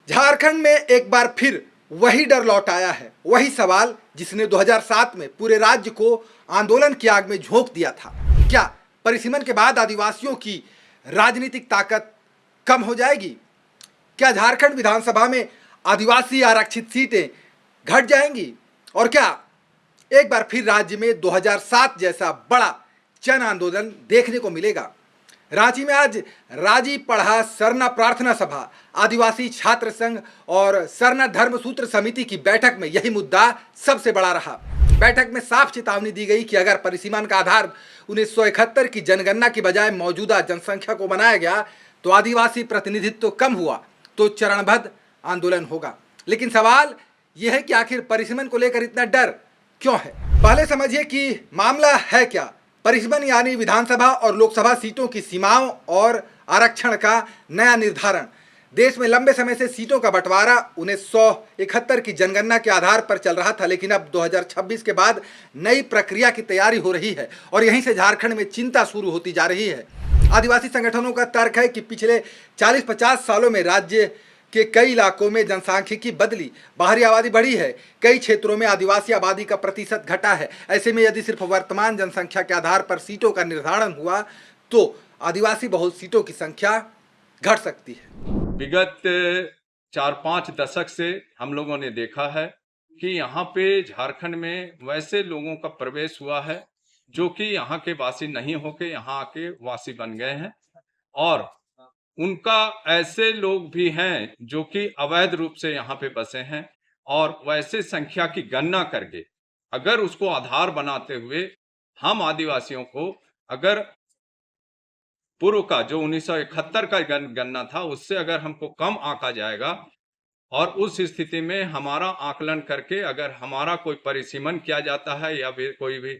झारखंड में एक बार फिर वही डर लौट आया है, वही सवाल जिसने 2007 में पूरे राज्य को आंदोलन की आग में झोंक दिया था। क्या परिसीमन के बाद आदिवासियों की राजनीतिक ताकत कम हो जाएगी? क्या झारखंड विधानसभा में आदिवासी आरक्षित सीटें घट जाएंगी? और क्या एक बार फिर राज्य में 2007 जैसा बड़ा जन आंदोलन देखने को मिलेगा? रांची में आज राजी पढ़ा सरना प्रार्थना सभा, आदिवासी छात्र संघ और सरना धर्मसूत्र समिति की बैठक में यही मुद्दा सबसे बड़ा रहा। बैठक में साफ चेतावनी दी गई कि अगर परिसीमन का आधार 1971 की जनगणना की बजाय मौजूदा जनसंख्या को बनाया गया तो आदिवासी प्रतिनिधित्व कम हुआ तो चरणबद्ध आंदोलन होगा। लेकिन सवाल यह है कि आखिर परिसीमन को लेकर इतना डर क्यों है? पहले समझिए कि मामला है क्या। परिसीमन यानी विधानसभा और लोकसभा सीटों की सीमाओं और आरक्षण का नया निर्धारण। देश में लंबे समय से सीटों का बंटवारा 1971 की जनगणना के आधार पर चल रहा था, लेकिन अब 2026 के बाद नई प्रक्रिया की तैयारी हो रही है और यहीं से झारखंड में चिंता शुरू होती जा रही है। आदिवासी संगठनों का तर्क है कि पिछले 40-50 सालों में राज्य के कई इलाकों में जनसांख्यिकी बदली, बाहरी आबादी बढ़ी है, कई क्षेत्रों में आदिवासी आबादी का प्रतिशत घटा है। ऐसे में यदि सिर्फ वर्तमान जनसंख्या के आधार पर सीटों का निर्धारण हुआ तो आदिवासी बहुल सीटों की संख्या घट सकती है। विगत 4-5 दशक से हम लोगों ने देखा है कि यहाँ पे झारखंड में वैसे लोगों का प्रवेश हुआ है जो कि यहाँ के वासी नहीं होके यहाँ आके वासी बन गए हैं, और उनका ऐसे लोग भी हैं जो कि अवैध रूप से यहाँ पे बसे हैं। और वैसे संख्या की गणना करके अगर उसको आधार बनाते हुए हम आदिवासियों को अगर पूर्व का जो 1971 का गणना था उससे अगर हमको कम आंका जाएगा और उस स्थिति में हमारा आकलन करके अगर हमारा कोई परिसीमन किया जाता है या फिर कोई भी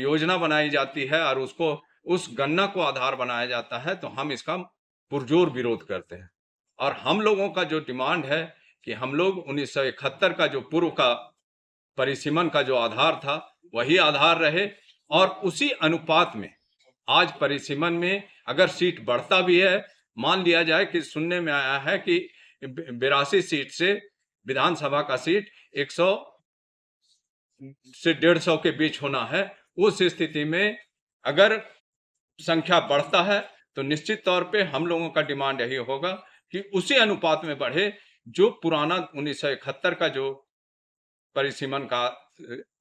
योजना बनाई जाती है और उसको उस गणना को आधार बनाया जाता है तो हम इसका पुरजोर विरोध करते हैं। और हम लोगों का जो डिमांड है कि हम लोग 1971 का जो पूर्व का परिसीमन का जो आधार था वही आधार रहे, और उसी अनुपात में आज परिसीमन में अगर सीट बढ़ता भी है, मान लिया जाए कि सुनने में आया है कि 82 सीट से विधानसभा का सीट 100 से 150 के बीच होना है, उस स्थिति में अगर संख्या बढ़ता है तो निश्चित तौर पे हम लोगों का डिमांड यही होगा कि उसी अनुपात में बढ़े जो पुराना 1971 का जो परिसीमन का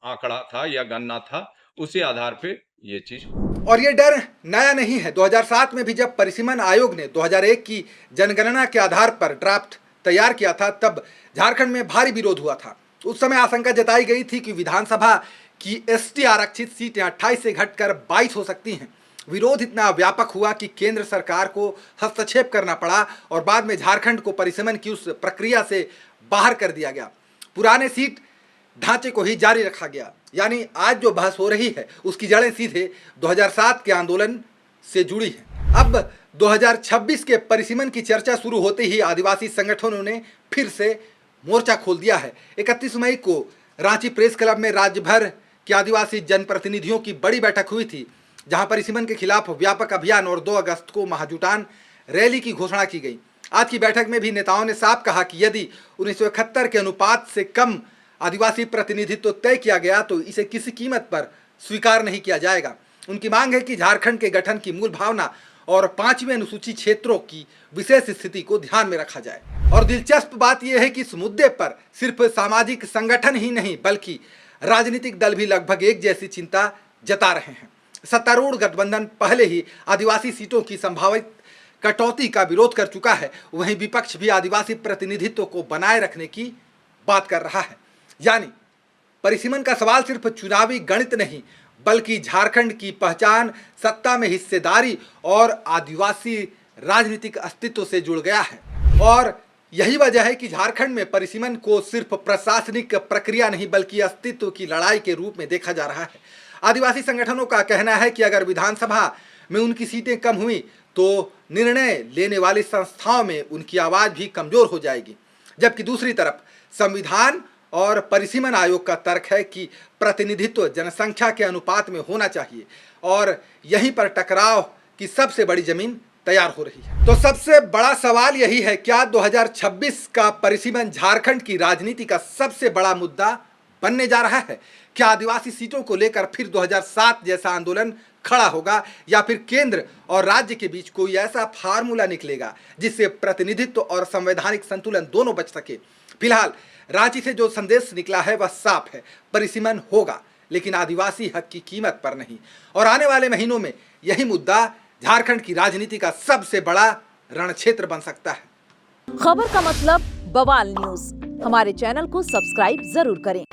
आंकड़ा था या गणना था, उसी आधार पे ये चीज। और ये डर नया नहीं है। 2007 में भी जब परिसीमन आयोग ने 2001 की जनगणना के आधार पर ड्राफ्ट तैयार किया था तब झारखंड में भारी विरोध हुआ था। उस समय आशंका जताई गई थी कि विधानसभा की एसटी आरक्षित सीटें 28 से घटकर 22 हो सकती हैं। विरोध इतना व्यापक हुआ कि केंद्र सरकार को हस्तक्षेप करना पड़ा और बाद में झारखंड को परिसीमन की उस प्रक्रिया से बाहर कर दिया गया। पुराने सीट ढांचे को ही जारी रखा गया। यानी आज जो बहस हो रही है उसकी जड़ें सीधे 2007 के आंदोलन से जुड़ी हैं। अब 2026 के परिसीमन की चर्चा शुरू होते ही आदिवासी संगठनों ने फिर से मोर्चा खोल दिया है। 31 मई को रांची प्रेस क्लब में राज्य भर के आदिवासी जनप्रतिनिधियों की बड़ी बैठक हुई थी, जहां परिसीमन के खिलाफ व्यापक अभियान और 2 अगस्त को महाजुटान रैली की घोषणा की गई। आज की बैठक में भी नेताओं ने साफ कहा कि यदि 1971 के अनुपात से कम आदिवासी प्रतिनिधित्व तय किया गया तो इसे किसी कीमत पर स्वीकार नहीं किया जाएगा। उनकी मांग है कि झारखंड के गठन की मूल भावना और 5वीं अनुसूची क्षेत्रों की विशेष स्थिति को ध्यान में रखा जाए। और दिलचस्प बात यह है कि इस मुद्दे पर सिर्फ सामाजिक संगठन ही नहीं बल्कि राजनीतिक दल भी लगभग एक जैसी चिंता जता रहे हैं। सत्तारूढ़ गठबंधन पहले ही आदिवासी सीटों की संभावित कटौती का विरोध कर चुका है, वहीं विपक्ष भी आदिवासी प्रतिनिधित्व को बनाए रखने की बात कर रहा है। यानी परिसीमन का सवाल सिर्फ चुनावी गणित नहीं बल्कि झारखंड की पहचान, सत्ता में हिस्सेदारी और आदिवासी राजनीतिक अस्तित्व से जुड़ गया है। और यही वजह है कि झारखंड में परिसीमन को सिर्फ प्रशासनिक प्रक्रिया नहीं बल्कि अस्तित्व की लड़ाई के रूप में देखा जा रहा है। आदिवासी संगठनों का कहना है कि अगर विधानसभा में उनकी सीटें कम हुई तो निर्णय लेने वाली संस्थाओं में उनकी आवाज भी कमजोर हो जाएगी, जबकि दूसरी तरफ संविधान और परिसीमन आयोग का तर्क है कि प्रतिनिधित्व जनसंख्या के अनुपात में होना चाहिए और यहीं पर टकराव की सबसे बड़ी जमीन तैयार हो रही है। तो सबसे बड़ा सवाल यही है, क्या 2026 का परिसीमन झारखंड की राजनीति का सबसे बड़ा मुद्दा बनने जा रहा है? क्या आदिवासी सीटों को लेकर फिर 2007 जैसा आंदोलन खड़ा होगा, या फिर केंद्र और राज्य के बीच कोई ऐसा फार्मूला निकलेगा जिससे प्रतिनिधित्व और संवैधानिक संतुलन दोनों बच सके? फिलहाल रांची से जो संदेश निकला है वह साफ है, परिसीमन होगा, लेकिन आदिवासी हक की कीमत पर नहीं। और आने वाले महीनों में यही मुद्दा झारखंड की राजनीति का सबसे बड़ा रणक्षेत्र बन सकता है। खबर का मतलब बवाल न्यूज, हमारे चैनल को सब्सक्राइब जरूर करें।